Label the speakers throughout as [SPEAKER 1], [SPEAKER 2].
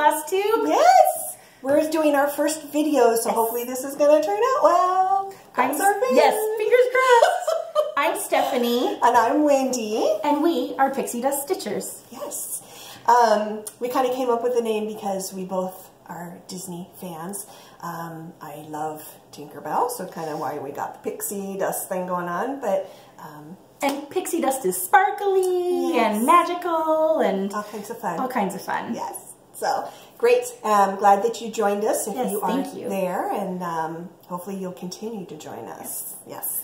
[SPEAKER 1] Flosstube.
[SPEAKER 2] Yes! We're doing our first video, so hopefully this is going to turn out well.
[SPEAKER 1] Yes, fingers crossed. I'm Stephanie.
[SPEAKER 2] And I'm Wendy.
[SPEAKER 1] And we are Pixie Dust Stitchers.
[SPEAKER 2] Yes. We kind of came up with the name because we both are Disney fans. I love Tinkerbell, so kind of why we got the pixie dust thing going on. But
[SPEAKER 1] and pixie dust is sparkly and magical and
[SPEAKER 2] all kinds of fun.
[SPEAKER 1] All kinds of fun.
[SPEAKER 2] Yes. So great. Glad that you joined us. If you are there, and hopefully you'll continue to join us. Yes.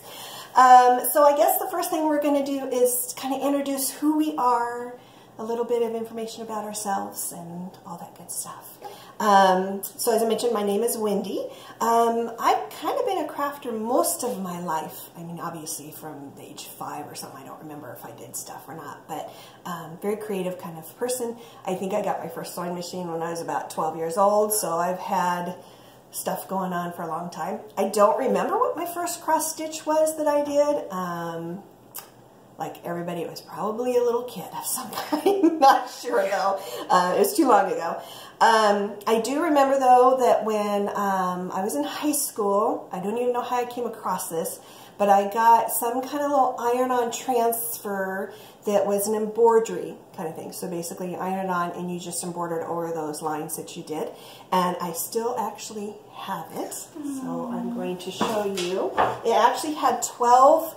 [SPEAKER 2] So I guess the first thing we're going to do is kind of introduce who we are, a little bit of information about ourselves, and all that good stuff. So as I mentioned, my name is Wendy. I've kind of been a crafter most of my life. I mean, obviously from the age 5 or something, I don't remember if I did stuff or not, but very creative kind of person. I think I got my first sewing machine when I was about 12 years old, so I've had stuff going on for a long time. I don't remember what my first cross stitch was that I did. Like everybody, it was probably a little kid of some kind. Not sure though. It was too long ago. I do remember though that when I was in high school, I don't even know how I came across this, but I got some kind of little iron-on transfer that was an embroidery kind of thing. So basically you iron it on and you just embroidered over those lines that you did. And I still actually have it. So I'm going to show you. It actually had 12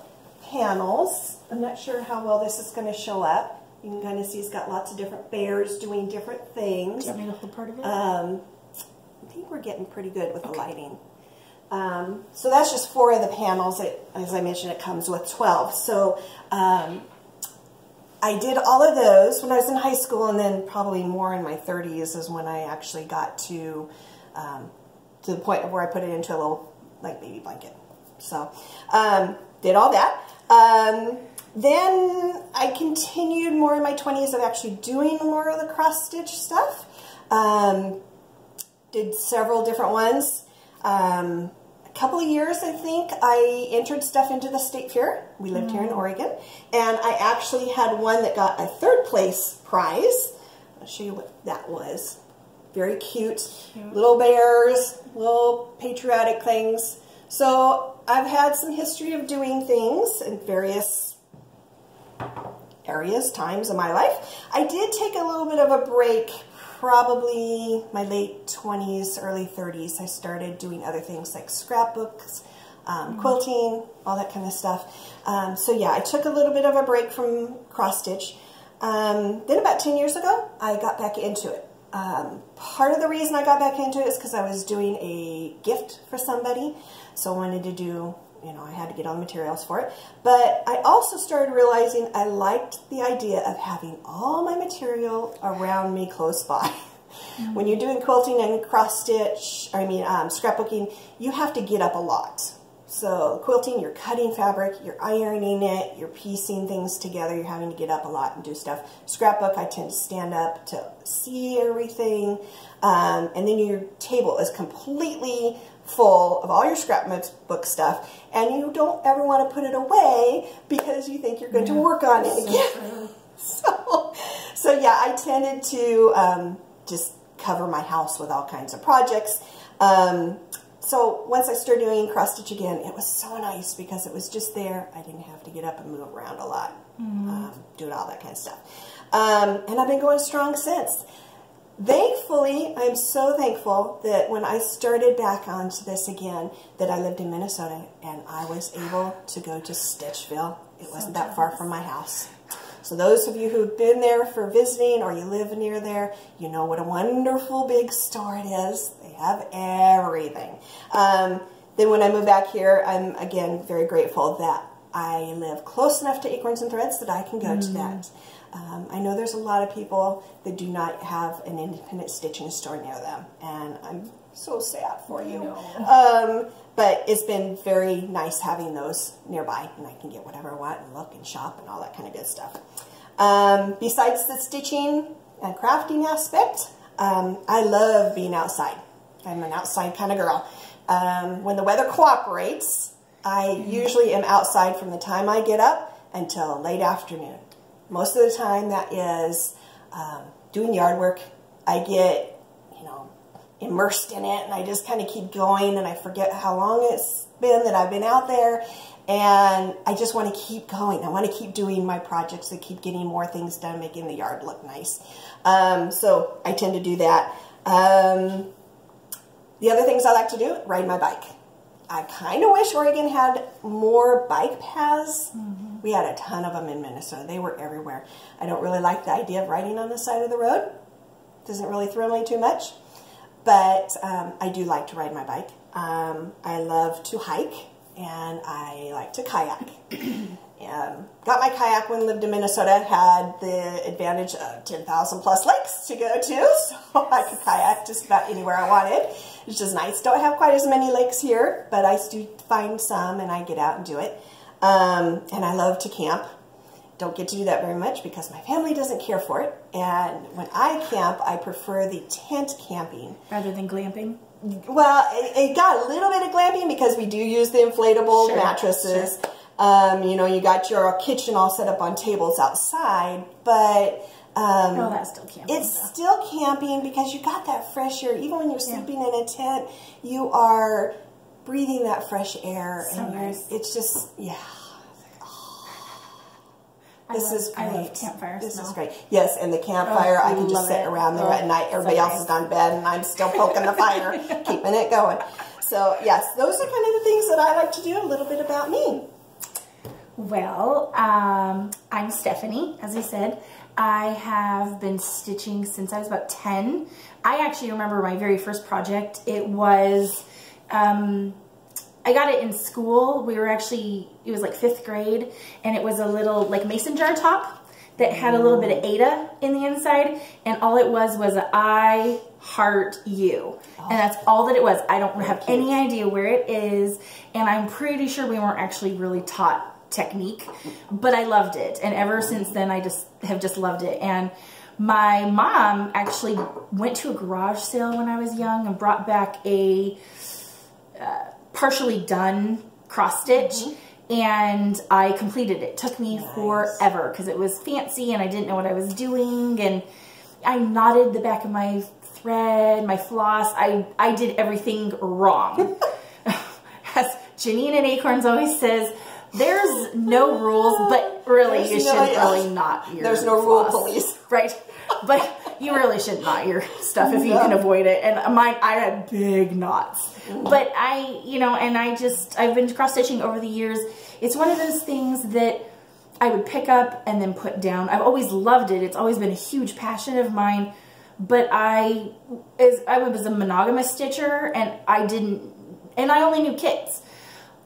[SPEAKER 2] panels. I'm not sure how well this is going to show up. You can kind of see it's got lots of different bears doing different things.
[SPEAKER 1] Do you want me to hold part of it?
[SPEAKER 2] I think we're getting pretty good with the lighting. So that's just 4 of the panels. As I mentioned, it comes with 12. So I did all of those when I was in high school, and then probably more in my 30s is when I actually got to the point of where I put it into a little like baby blanket. So did all that. Then I continued more in my 20s of actually doing more of the cross stitch stuff. Did several different ones. A couple of years, I think, I entered stuff into the state fair. We lived here in Oregon, and I actually had one that got a 3rd place prize. I'll show you what that was. Very cute. Little bears, little patriotic things. So I've had some history of doing things in various areas, times in my life. I did take a little bit of a break, probably my late 20s, early 30s. I started doing other things like scrapbooks, quilting, all that kind of stuff. So yeah, I took a little bit of a break from cross stitch. Then about 10 years ago, I got back into it. Part of the reason I got back into it is because I was doing a gift for somebody. So I wanted to do, you know, I had to get all the materials for it. But I also started realizing I liked the idea of having all my material around me close by. When you're doing quilting and cross stitch, scrapbooking, you have to get up a lot. So quilting, you're cutting fabric, you're ironing it, you're piecing things together, you're having to get up a lot and do stuff. Scrapbook, I tend to stand up to see everything. And then your table is completely full of all your scrapbook stuff, and you don't ever want to put it away because you think you're going to work on it again. So yeah, I tended to just cover my house with all kinds of projects. So once I started doing cross stitch again, it was so nice because it was just there. I didn't have to get up and move around a lot, doing all that kind of stuff. And I've been going strong since. Thankfully, I'm so thankful that when I started back onto this again, that I lived in Minnesota and I was able to go to Stitchville. It wasn't that far from my house. So those of you who've been there for visiting or you live near there, you know what a wonderful big store it is. They have everything. Then when I moved back here, I'm again very grateful that I live close enough to Acorns and Threads that I can go to that. I know there's a lot of people that do not have an independent stitching store near them, and I'm so sad for you. But it's been very nice having those nearby, and I can get whatever I want and look and shop and all that kind of good stuff. Besides the stitching and crafting aspect, I love being outside. I'm an outside kind of girl. When the weather cooperates, I usually am outside from the time I get up until late afternoon. Most of the time that is doing yard work. I get you know, immersed in it, and I just kind of keep going, and I forget how long it's been that I've been out there, and I just want to keep going. I want to keep doing my projects and keep getting more things done, making the yard look nice. So I tend to do that. The other things I like to do, ride my bike. I kind of wish Oregon had more bike paths. Mm-hmm. We had a ton of them in Minnesota. They were everywhere. I don't really like the idea of riding on the side of the road. Doesn't really thrill me too much. But I do like to ride my bike. I love to hike, and I like to kayak. Got my kayak when I lived in Minnesota. Had the advantage of 10,000 plus lakes to go to, so I could kayak just about anywhere I wanted, which is nice. Don't have quite as many lakes here, but I do find some, and I get out and do it. And I love to camp. Don't get to do that very much because my family doesn't care for it. And when I camp, I prefer the tent camping.
[SPEAKER 1] Rather than glamping?
[SPEAKER 2] Well, it got a little bit of glamping because we do use the inflatable mattresses. Sure. You know, you got your kitchen all set up on tables outside, but
[SPEAKER 1] no, that's still camping.
[SPEAKER 2] It's still camping because you got that fresh air. Even when you're sleeping in a tent, you are breathing that fresh air.
[SPEAKER 1] So nice.
[SPEAKER 2] It's just, This is great.
[SPEAKER 1] I love campfire
[SPEAKER 2] This
[SPEAKER 1] smell.
[SPEAKER 2] is great. Yes, and the campfire, I can just sit around there at night. Everybody else has gone to bed, and I'm still poking the fire, keeping it going. So, yes, those are kind of the things that I like to do. A little bit about me.
[SPEAKER 1] Well, I'm Stephanie, as I said. I have been stitching since I was about 10. I actually remember my very first project. It was, I got it in school. We were actually, it was like 5th grade, and it was a little like mason jar top that had a little bit of Ada in the inside, and all it was I heart you. And that's all that it was. I don't have any idea where it is, and I'm pretty sure we weren't actually really taught technique, but I loved it, and ever since then I have just loved it. And my mom actually went to a garage sale when I was young and brought back a partially done cross stitch, and I completed it. It took me forever because it was fancy and I didn't know what I was doing, and I knotted the back of my thread, my floss. I did everything wrong. As Janine and Acorns always says, there's no rules, but really you should really knot your
[SPEAKER 2] There's no
[SPEAKER 1] floss.
[SPEAKER 2] rule police.
[SPEAKER 1] Right. But you really should knot your stuff if you can avoid it. And mine, I had big knots. But I've been cross stitching over the years. It's one of those things that I would pick up and then put down. I've always loved it. It's always been a huge passion of mine. But I was a monogamous stitcher, and I only knew kits.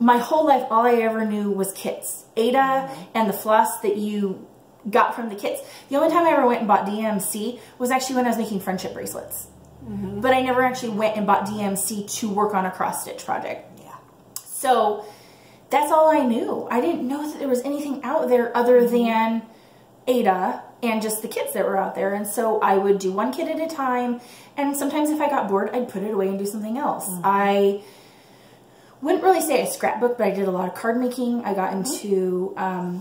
[SPEAKER 1] My whole life, all I ever knew was kits. Ada and the floss that you got from the kits. The only time I ever went and bought DMC was actually when I was making friendship bracelets. But I never actually went and bought DMC to work on a cross stitch project. Yeah. So that's all I knew. I didn't know that there was anything out there other than Ada and just the kits that were out there. And so I would do one kit at a time, and sometimes if I got bored, I'd put it away and do something else. I wouldn't really say a scrapbook, but I did a lot of card making. I got into a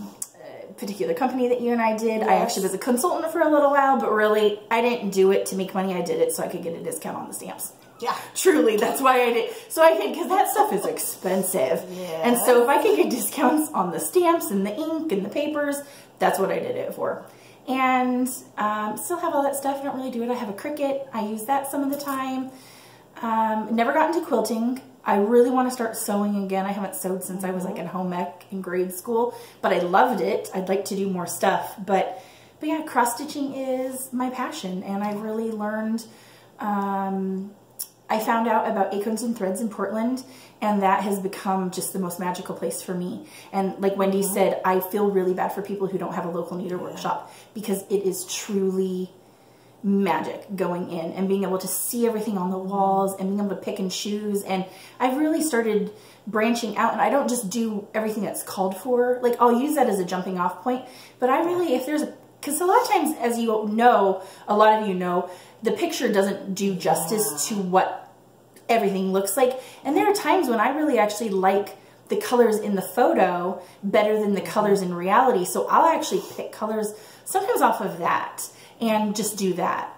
[SPEAKER 1] particular company that you and I did. I actually was a consultant for a little while, but really I didn't do it to make money. I did it so I could get a discount on the stamps. Yeah, truly, that's why I did. So I could, because that stuff is expensive. And so if I could get discounts on the stamps and the ink and the papers, that's what I did it for. And still have all that stuff. I don't really do it. I have a Cricut. I use that some of the time. Never got into quilting. I really want to start sewing again. I haven't sewed since I was like in home ec in grade school, but I loved it. I'd like to do more stuff, but yeah, cross stitching is my passion, and I've really learned. I found out about Acorns and Threads in Portland, and that has become just the most magical place for me. And like Wendy said, I feel really bad for people who don't have a local needle workshop, because it is truly magic going in and being able to see everything on the walls and being able to pick and choose. And I've really started branching out, and I don't just do everything that's called for. Like, I'll use that as a jumping off point, but I really, if there's because a lot of times, as you know, a lot of you know, the picture doesn't do justice to what everything looks like. And there are times when I really actually like the colors in the photo better than the colors in reality. So I'll actually pick colors sometimes off of that and just do that.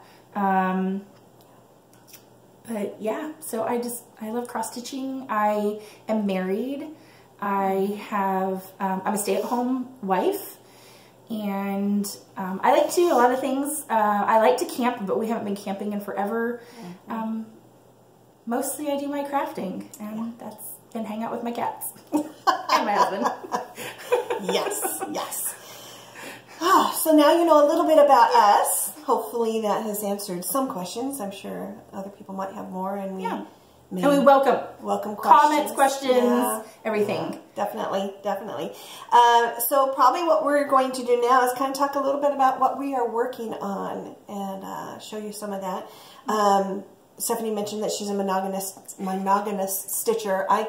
[SPEAKER 1] But yeah, so I love cross stitching. I am married. I have, I'm a stay-at-home wife, and I like to do a lot of things. I like to camp, but we haven't been camping in forever. Mostly I do my crafting, and and hang out with my cats and my husband.
[SPEAKER 2] Yes, yes. Oh, so now you know a little bit about us. Hopefully that has answered some questions. I'm sure other people might have more, and we
[SPEAKER 1] we welcome
[SPEAKER 2] questions.
[SPEAKER 1] comments, questions, everything.
[SPEAKER 2] Yeah, definitely, definitely. So probably what we're going to do now is kind of talk a little bit about what we are working on and show you some of that. Stephanie mentioned that she's a monogamous stitcher. I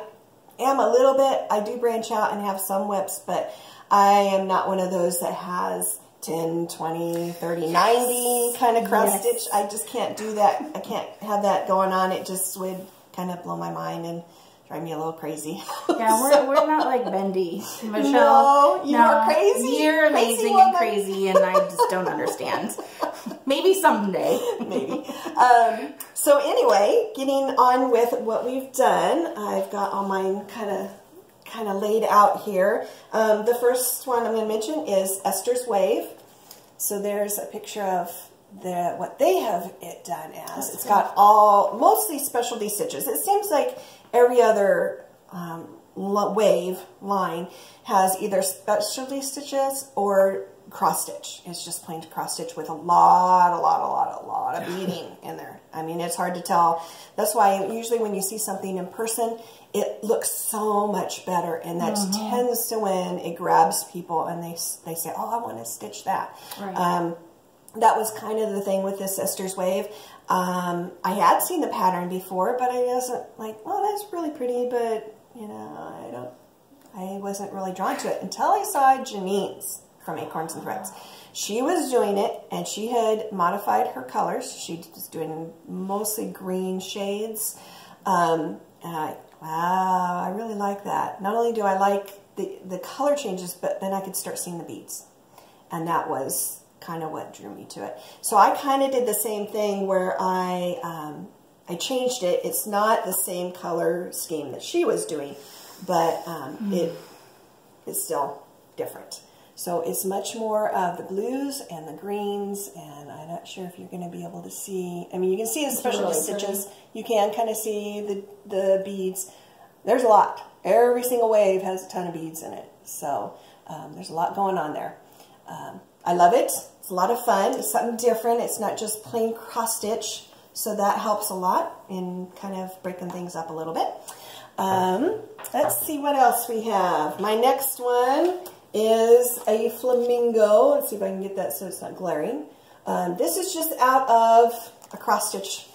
[SPEAKER 2] am a little bit. I do branch out and have some whips, but I am not one of those that has 10, 20, 30, 90 kind of cross stitch. I just can't do that. I can't have that going on. It just would kind of blow my mind and drive me a little crazy.
[SPEAKER 1] Yeah, we're not like Bendy. Michelle,
[SPEAKER 2] no, you are crazy.
[SPEAKER 1] You're amazing and crazy, and I just don't understand. Maybe someday.
[SPEAKER 2] Maybe. So anyway, getting on with what we've done, I've got all mine kind of laid out here. The first one I'm going to mention is Esthers Wave. So there's a picture of what they have it done as. It's got mostly specialty stitches. It seems like every other wave line has either specialty stitches or cross stitch. It's just plain cross stitch with a lot of beading in there. I mean, it's hard to tell. That's why usually when you see something in person, it looks so much better, and that tends to when it grabs people and they say, oh, I want to stitch that. Right. That was kind of the thing with this Esthers Wave. I had seen the pattern before, but I wasn't like, oh, that's really pretty, but you know, I wasn't really drawn to it until I saw Janine's from Acorns and Threads. She was doing it, and she had modified her colors. She was doing mostly green shades, and wow, I really like that. Not only do I like the color changes, but then I could start seeing the beads, and that was kind of what drew me to it. So I kind of did the same thing where I changed it. It's not the same color scheme that she was doing, but it's still different. So it's much more of the blues and the greens, and I'm not sure if you're going to be able to see. I mean, you can see the specialty stitches. You can kind of see the beads. There's a lot. Every single wave has a ton of beads in it. So there's a lot going on there. I love it. It's a lot of fun. It's something different. It's not just plain cross stitch. So that helps a lot in kind of breaking things up a little bit. Let's see what else we have. My next one is a Flamingo. Let's see if I can get that so it's not glaring. This is just out of a cross stitch,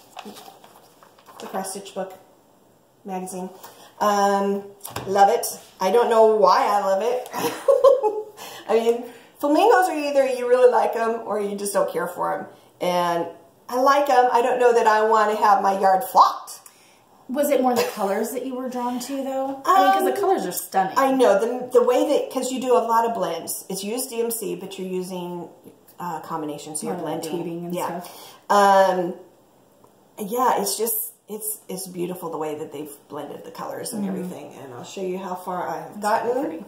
[SPEAKER 2] the cross stitch book magazine. Love it. I don't know why I love it. I mean, flamingos are either you really like them or you just don't care for them. And I like them. I don't know that I want to have my yard flocked.
[SPEAKER 1] Was it more the colors that you were drawn to, though? I mean, because the colors are stunning.
[SPEAKER 2] I know. The way that, because you do a lot of blends. It's used DMC, but you're using combinations, so you're blending.
[SPEAKER 1] Tweeting and stuff.
[SPEAKER 2] Yeah, it's just, it's beautiful the way that they've blended the colors and everything. And I'll show you how far I've gotten.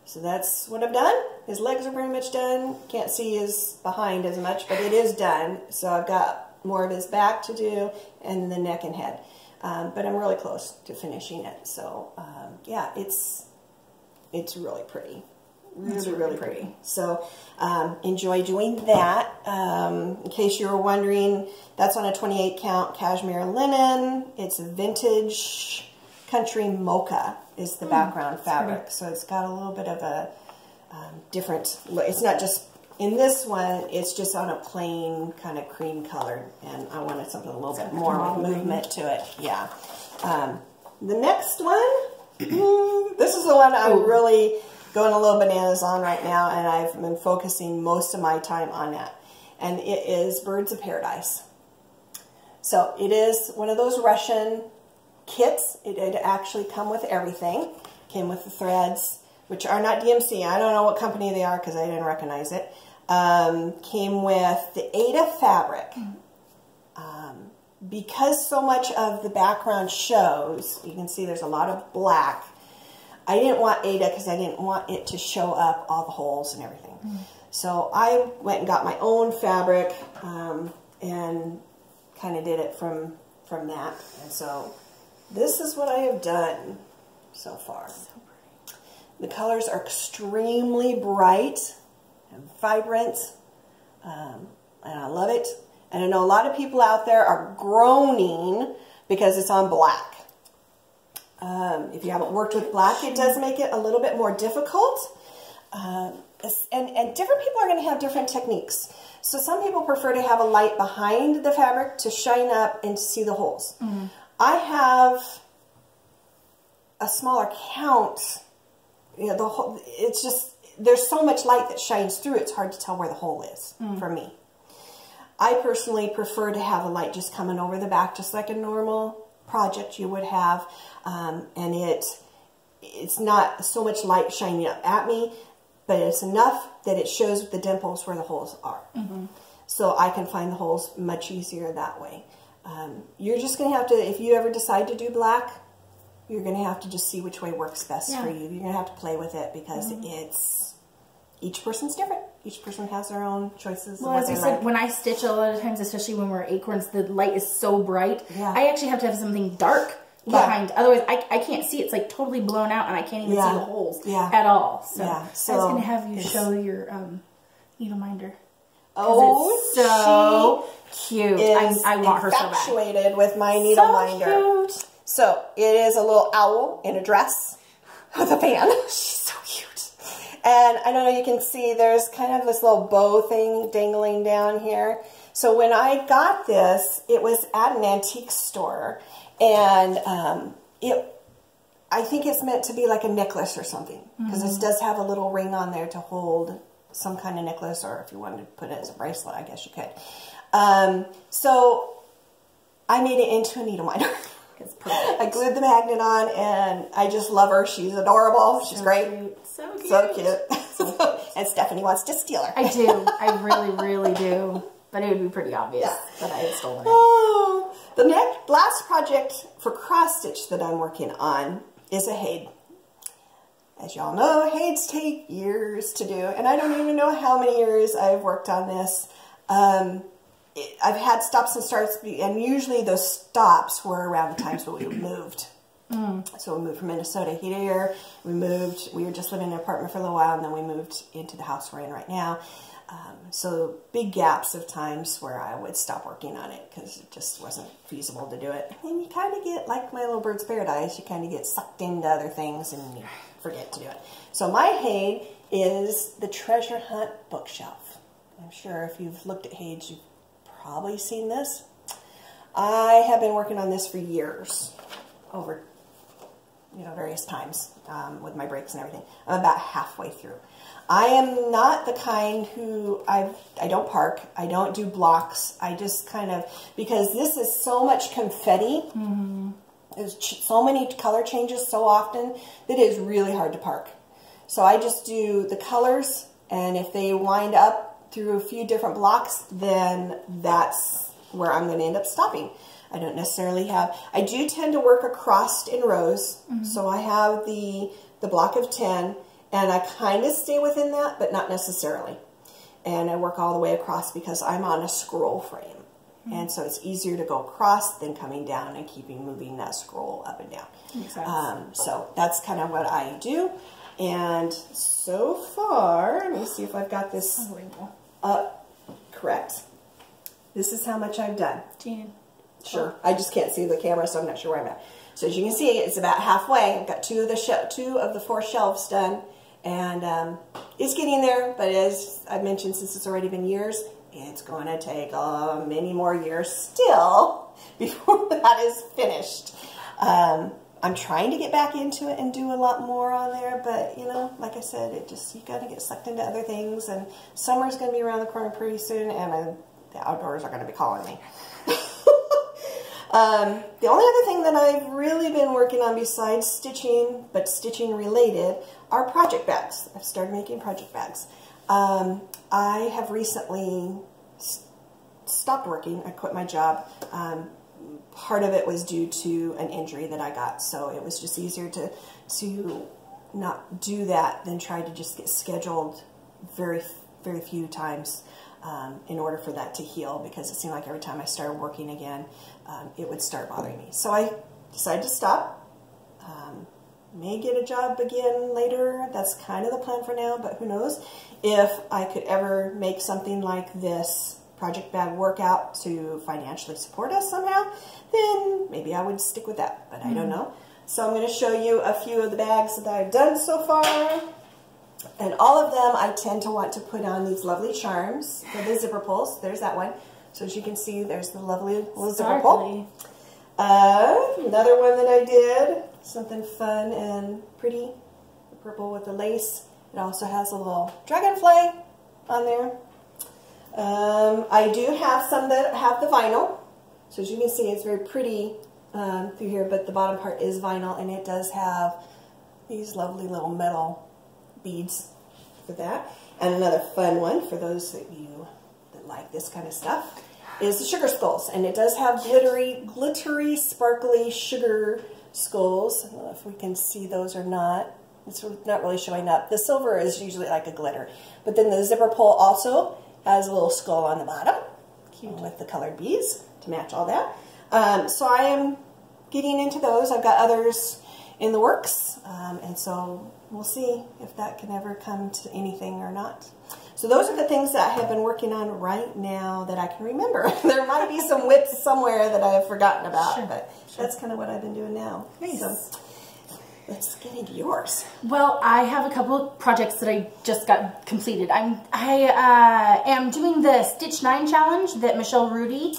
[SPEAKER 2] So that's what I've done. His legs are pretty much done. Can't see his behind as much, but it is done. So I've got more of his back to do and the neck and head. But I'm really close to finishing it. So yeah, it's really pretty. Really pretty. So enjoy doing that. In case you were wondering, that's on a 28 count cashmere linen. It's a vintage country mocha is the background fabric. So it's got a little bit of a different look. It's not just, in this one, it's just on a plain kind of cream colored, and I wanted something a little bit more with movement to it. Yeah. The next one, this is the one I'm really going a little bananas on right now, and I've been focusing most of my time on that. And it is Birds of Paradise. So it is one of those Russian kits. It did actually come with everything. Came with the threads, which are not DMC. I don't know what company they are because I didn't recognize it. Came with the Ada fabric. because so much of the background shows, you can see there's a lot of black. I didn't want Ada because I didn't want it to show up all the holes and everything. So I went and got my own fabric and kind of did it from that. And so this is what I have done so far. The colors are extremely bright and vibrant, and I love it. And I know a lot of people out there are groaning because it's on black. If you haven't worked with black, it does make it a little bit more difficult. And different people are going to have different techniques. So some people prefer to have a light behind the fabric to shine up and to see the holes. I have a smaller count. You know, it's just, there's so much light that shines through, it's hard to tell where the hole is for me. I personally prefer to have a light just coming over the back, just like a normal project you would have. And it's not so much light shining up at me, but it's enough that it shows the dimples where the holes are. So I can find the holes much easier that way. You're just going to have to, if you ever decide to do black, you're going to have to just see which way works best for you. You're going to have to play with it because it's, each person's different. Each person has their own choices.
[SPEAKER 1] Well, as I said, when I stitch a lot of times, especially when we're acorns, the light is so bright. I actually have to have something dark behind. Otherwise, I can't see. It's like totally blown out and I can't even see the holes at all. So, I was going to have you show your needle minder.
[SPEAKER 2] Oh,
[SPEAKER 1] it's so cute. I want her so bad.
[SPEAKER 2] Infatuated with my needle minder.
[SPEAKER 1] Cute.
[SPEAKER 2] So it is a little owl in a dress with a fan.
[SPEAKER 1] She's so cute.
[SPEAKER 2] And I don't know, you can see there's kind of this little bow thing dangling down here. So when I got this, it was at an antique store. And I think it's meant to be like a necklace or something. Because this does have a little ring on there to hold some kind of necklace. Or if you wanted to put it as a bracelet, I guess you could. So I made it into a needle minder.
[SPEAKER 1] It's perfect.
[SPEAKER 2] I glued the magnet on, and I just love her. She's adorable. She's great.
[SPEAKER 1] Cute. So cute.
[SPEAKER 2] So cute. And Stephanie wants to steal her.
[SPEAKER 1] I do. I really, really do. But it would be pretty obvious that I had stolen it.
[SPEAKER 2] Oh, the last project for cross stitch that I'm working on is a Haid. As y'all know, Haids take years to do, and I don't even know how many years I've worked on this. I've had stops and starts, and usually those stops were around the times when we moved. So we moved from Minnesota here. We were just living in an apartment for a little while, and then we moved into the house we're in right now. So big gaps of times where I would stop working on it because it just wasn't feasible to do it. And you kind of get, like My Little Bird's Paradise, you kind of get sucked into other things and you forget to do it. So my Haid is the Treasure Hunt bookshelf. I'm sure if you've looked at Haids, you've probably seen this. I have been working on this for years, over various times with my breaks and everything. I'm about halfway through. I am not the kind who, I don't park, I don't do blocks, I just kind of, because this is so much confetti, there's so many color changes so often, that it is really hard to park. So I just do the colors, and if they wind up through a few different blocks, then that's where I'm going to end up stopping. I don't necessarily have, I do tend to work across in rows, so I have the block of 10, and I kind of stay within that, but not necessarily. And I work all the way across because I'm on a scroll frame. And so it's easier to go across than coming down and moving that scroll up and down.
[SPEAKER 1] Makes sense.
[SPEAKER 2] So that's kind of what I do. And so far, let me see if I've got this up correct. This is how much I've done.
[SPEAKER 1] Jan.
[SPEAKER 2] Sure. I just can't see the camera, so I'm not sure where I'm at. So as you can see, it's about halfway. I've got two of the 4 shelves done. And it's getting there, but as I mentioned, since it's already been years, it's going to take many more years still before that is finished. I'm trying to get back into it and do a lot more on there, but like I said, you got to get sucked into other things, and summer's going to be around the corner pretty soon, and the outdoors are going to be calling me. The only other thing that I've really been working on besides stitching, but stitching related, are project bags. I've started making project bags. I have recently stopped working. I quit my job part of it was due to an injury that I got, so it was just easier to not do that than try to just get scheduled very few times in order for that to heal, because it seemed like every time I started working again, it would start bothering me. So I decided to stop. May get a job again later. That's kind of the plan for now, but who knows. If I could ever make something like this project bag work out to financially support us somehow, then maybe I would stick with that, but I don't know. So I'm going to show you a few of the bags that I've done so far. And all of them I tend to want to put on these lovely charms for the zipper pulls. There's that one. So as you can see, there's the lovely little zipper pull. Another one that I did, something fun and pretty, purple with the lace. It also has a little dragonfly on there. I do have some that have the vinyl. So as you can see, it's very pretty through here, but the bottom part is vinyl, and it does have these lovely little metal beads for that. And another fun one for those that like this kind of stuff is the sugar skulls, and it does have glittery, sparkly sugar skulls. I don't know if we can see those or not. It's not really showing up. The silver is usually like a glitter, but then the zipper pull also has a little skull on the bottom, cute, with the colored beads to match all that. So I am getting into those. I've got others in the works, and so we'll see if that can ever come to anything or not. So those are the things that I have been working on right now that I can remember. There might be some whips somewhere that I have forgotten about, but that's kind of what I've been doing now. Nice. So let's get into yours.
[SPEAKER 1] Well, I have a couple of projects that I just got completed. I am doing the Stitch 9 challenge that Michelle Rudy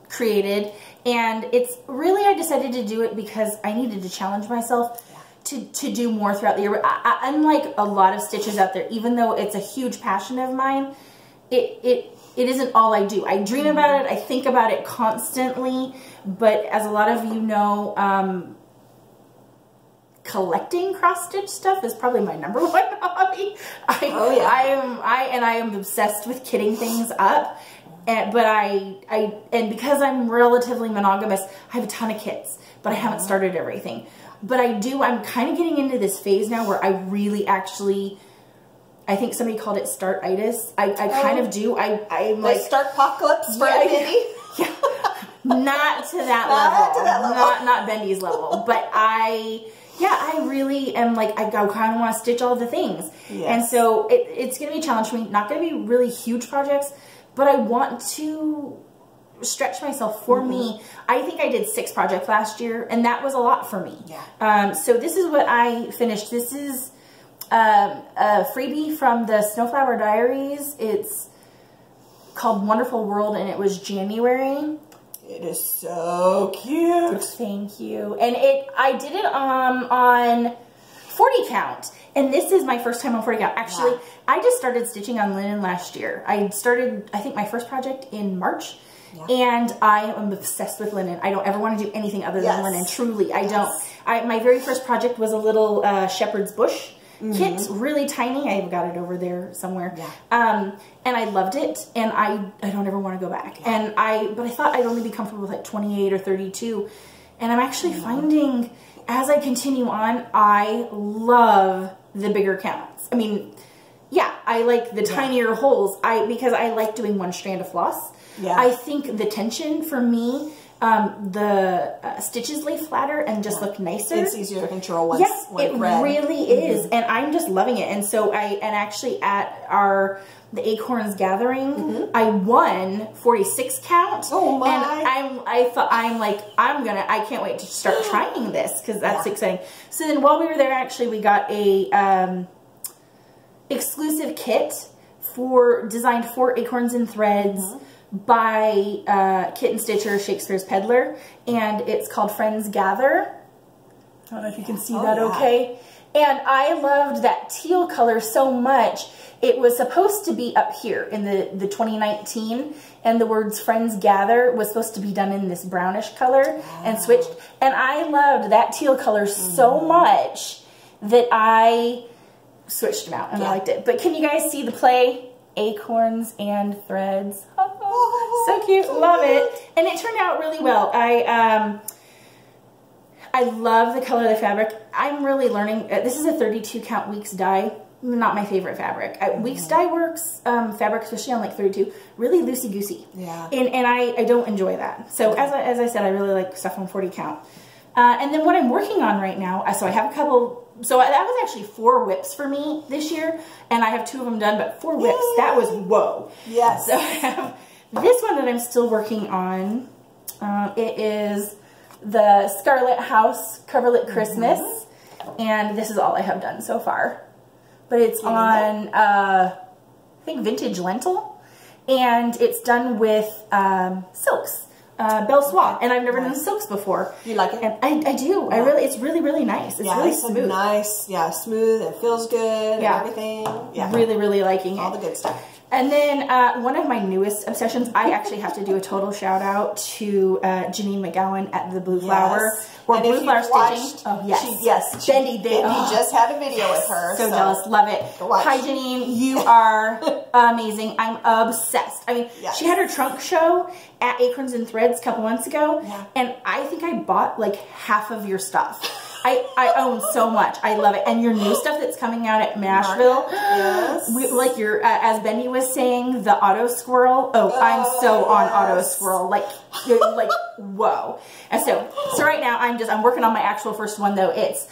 [SPEAKER 1] created, and it's really, I decided to do it because I needed to challenge myself to do more throughout the year. Unlike a lot of stitches out there, even though it's a huge passion of mine, it isn't all I do. I dream about it, I think about it constantly, but as a lot of you know, collecting cross-stitch stuff is probably my #1 hobby. I am obsessed with kitting things up. And because I'm relatively monogamous, I have a ton of kits, but I haven't started everything. But I'm kind of getting into this phase now where I really actually, I think somebody called it start-itis. I kind of do. I'm like
[SPEAKER 2] start-pocalypse for Bendy.
[SPEAKER 1] Yeah. Not to that level. Not Bendy's level. But I really am like, I kind of want to stitch all the things. Yes. And so it's going to be a challenge for me. Not going to be really huge projects, but I want to stretch myself for me. I think I did 6 projects last year, and that was a lot for me. Yeah. So this is what I finished. This is a freebie from the Snowflower Diaries. It's called Wonderful World, and it was January.
[SPEAKER 2] It is so cute.
[SPEAKER 1] Thank you. And I did it on 40 count. And this is my first time on 40 count. Actually, I just started stitching on linen last year. I started, I think, my first project in March. Yeah. And I am obsessed with linen. I don't ever want to do anything other than linen. Truly, I don't. My very first project was a little shepherd's bush kit, really tiny. I've got it over there somewhere. Yeah. And I loved it, and I don't ever want to go back. Yeah. But I thought I'd only be comfortable with like 28 or 32. And I'm actually finding, as I continue on, I love the bigger counts. I mean, yeah, I like the tinier holes. Because I like doing one strand of floss. Yeah. I think the tension for me, the stitches lay flatter and just look nicer.
[SPEAKER 2] It's easier to control once.
[SPEAKER 1] Yes, it really is, and I'm just loving it. And so actually at the Acorns gathering, I won 46 count. Oh my! And I can't wait to start trying this because that's exciting. So then while we were there, actually we got a exclusive kit designed for Acorns and Threads. By Kitten Stitcher, Shakespeare's Peddler, and it's called Friends Gather. I don't know if you can see that okay. And I loved that teal color so much. It was supposed to be up here in the 2019, and the words Friends Gather was supposed to be done in this brownish color and switched. And I loved that teal color so much that I switched them out, and I liked it. But can you guys see the play? Acorns and Threads. So cute. Love it. And it turned out really well. I love the color of the fabric. I'm really learning. This is a 32 count Weeks dye. Not my favorite fabric. Weeks dye works fabric, especially on like 32, really loosey goosey.
[SPEAKER 2] Yeah.
[SPEAKER 1] And I don't enjoy that. So as I said, I really like stuff on 40 count. And then what I'm working on right now, so I have a couple. So that was actually 4 whips for me this year, and I have 2 of them done, but 4 whips. Yay. That was whoa.
[SPEAKER 2] Yes.
[SPEAKER 1] So I have this one that I'm still working on. It is the Scarlet House Coverlet Christmas, and this is all I have done so far. But it's on, I think, vintage lentil, and it's done with silks, Belle Soie, and I've never done silks before.
[SPEAKER 2] You like it?
[SPEAKER 1] And I do. Yeah. It's really, really nice. It's really smooth.
[SPEAKER 2] Nice, smooth and feels good and everything. Yeah.
[SPEAKER 1] Really, really liking it.
[SPEAKER 2] All the good stuff.
[SPEAKER 1] And then one of my newest obsessions, I actually have to do a total shout out to Janine McGowan at the Blue Flower. Or Blue Flower Stitching. Oh, yes. Bendy
[SPEAKER 2] just had a video with her.
[SPEAKER 1] So jealous. Love it. Hi, Janine. You are amazing. I'm obsessed. I mean, she had her trunk show at Acorns and Threads a couple months ago. Yeah. And I think I bought like half of your stuff. I own so much. I love it. And your new stuff that's coming out at Mashville. Yes. Like your, as Bendy was saying, the Auto Squirrel. Oh, I'm so on Auto Squirrel. Like whoa. And so right now I'm working on my actual first one though. It's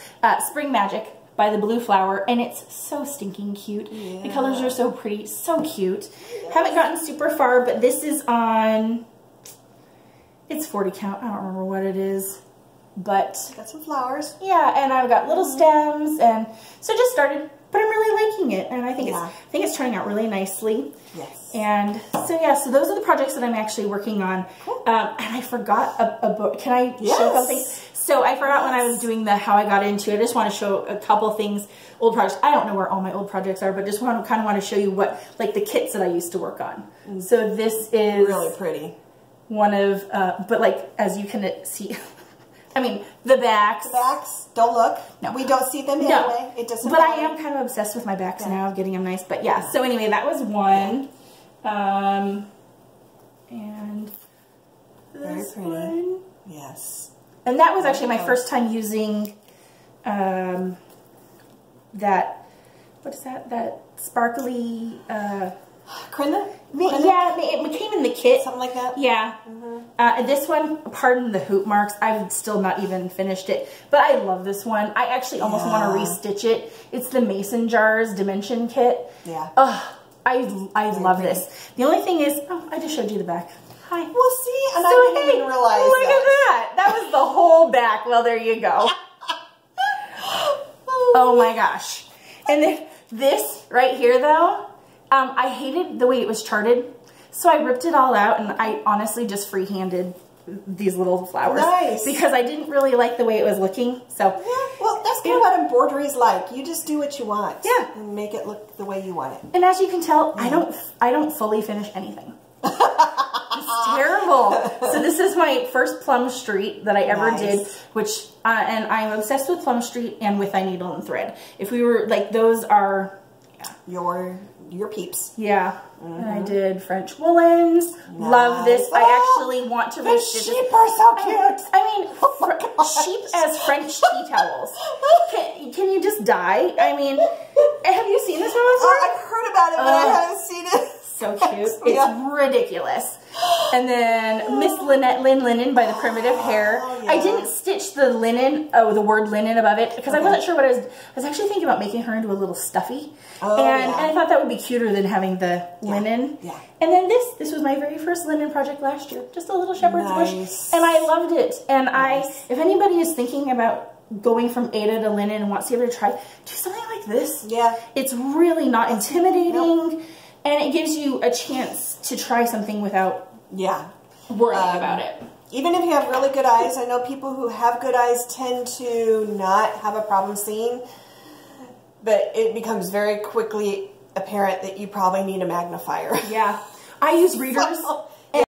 [SPEAKER 1] Spring Magic by the Blue Flower, and it's so stinking cute. Yeah. The colors are so pretty, so cute. Yes. Haven't gotten super far, but this is on, it's 40 count. I don't remember what it is. But
[SPEAKER 2] got some flowers. Yeah,
[SPEAKER 1] and I've got little stems, and so just started, but I'm really liking it, and I think it's turning out really nicely. Yes. And so those are the projects that I'm actually working on. Cool. And I forgot a book. Can I show something? So I forgot when I was doing the how I got into it. I just want to show a couple things, old projects. I don't know where all my old projects are, but just kind of want to show you what, like the kits that I used to work on. So this is
[SPEAKER 2] really pretty.
[SPEAKER 1] One of, but like as you can see. I mean, the backs.
[SPEAKER 2] The backs, don't look. No. We don't see them anyway. It doesn't matter.
[SPEAKER 1] But I am kind of obsessed with my backs now, of getting them nice. But yeah, so anyway, that was one. And this one.
[SPEAKER 2] Yes.
[SPEAKER 1] And that was actually my first time using that, what is that? That sparkly...
[SPEAKER 2] Krinda?
[SPEAKER 1] Yeah, it came in the kit.
[SPEAKER 2] Something like that?
[SPEAKER 1] Yeah. This one, pardon the hoop marks, I've still not even finished it. But I love this one. I actually almost want to restitch it. It's the Mason Jars Dimension Kit. Yeah. Oh, I love this. The only thing is, I just showed you the back. Hi.
[SPEAKER 2] Well, see, and I didn't even realize
[SPEAKER 1] look at that. That was the whole back. Well, there you go. Oh my gosh. And then this right here, though, I hated the way it was charted, so I ripped it all out, and I honestly just freehanded these little flowers. Nice. Because I didn't really like the way it was looking. So
[SPEAKER 2] yeah, well, that's kind of what embroidery is like. You just do what you want. Yeah. And make it look the way you want it.
[SPEAKER 1] And as you can tell, I don't fully finish anything. It's terrible. So this is my first Plum Street that I ever did, which and I'm obsessed with Plum Street and with Needle and Thread. If we were like, those are
[SPEAKER 2] your peeps.
[SPEAKER 1] Yeah. And I did French woolens. Nice. Love this. I actually want to
[SPEAKER 2] the sheep are so cute.
[SPEAKER 1] I mean, sheep as French tea towels. Can you just die? I mean, have you seen this one before?
[SPEAKER 2] I've heard about it, but I haven't seen it.
[SPEAKER 1] So cute. It's ridiculous. And then Miss Lynette Linen by the Primitive Hair. Yeah. I didn't stitch the linen, the word linen above it, because I wasn't sure what I was actually thinking about making her into a little stuffy. And I thought that would be cuter than having the linen. Yeah. And then this was my very first linen project last year. Just a little shepherd's bush. And I loved it. And if anybody is thinking about going from Ada to linen and wants to give it a try, do something like this. Yeah. It's really not intimidating. Nope. And it gives you a chance to try something without worrying about it.
[SPEAKER 2] Even if you have really good eyes, I know people who have good eyes tend to not have a problem seeing, but it becomes very quickly apparent that you probably need a magnifier.
[SPEAKER 1] Yeah. I use readers.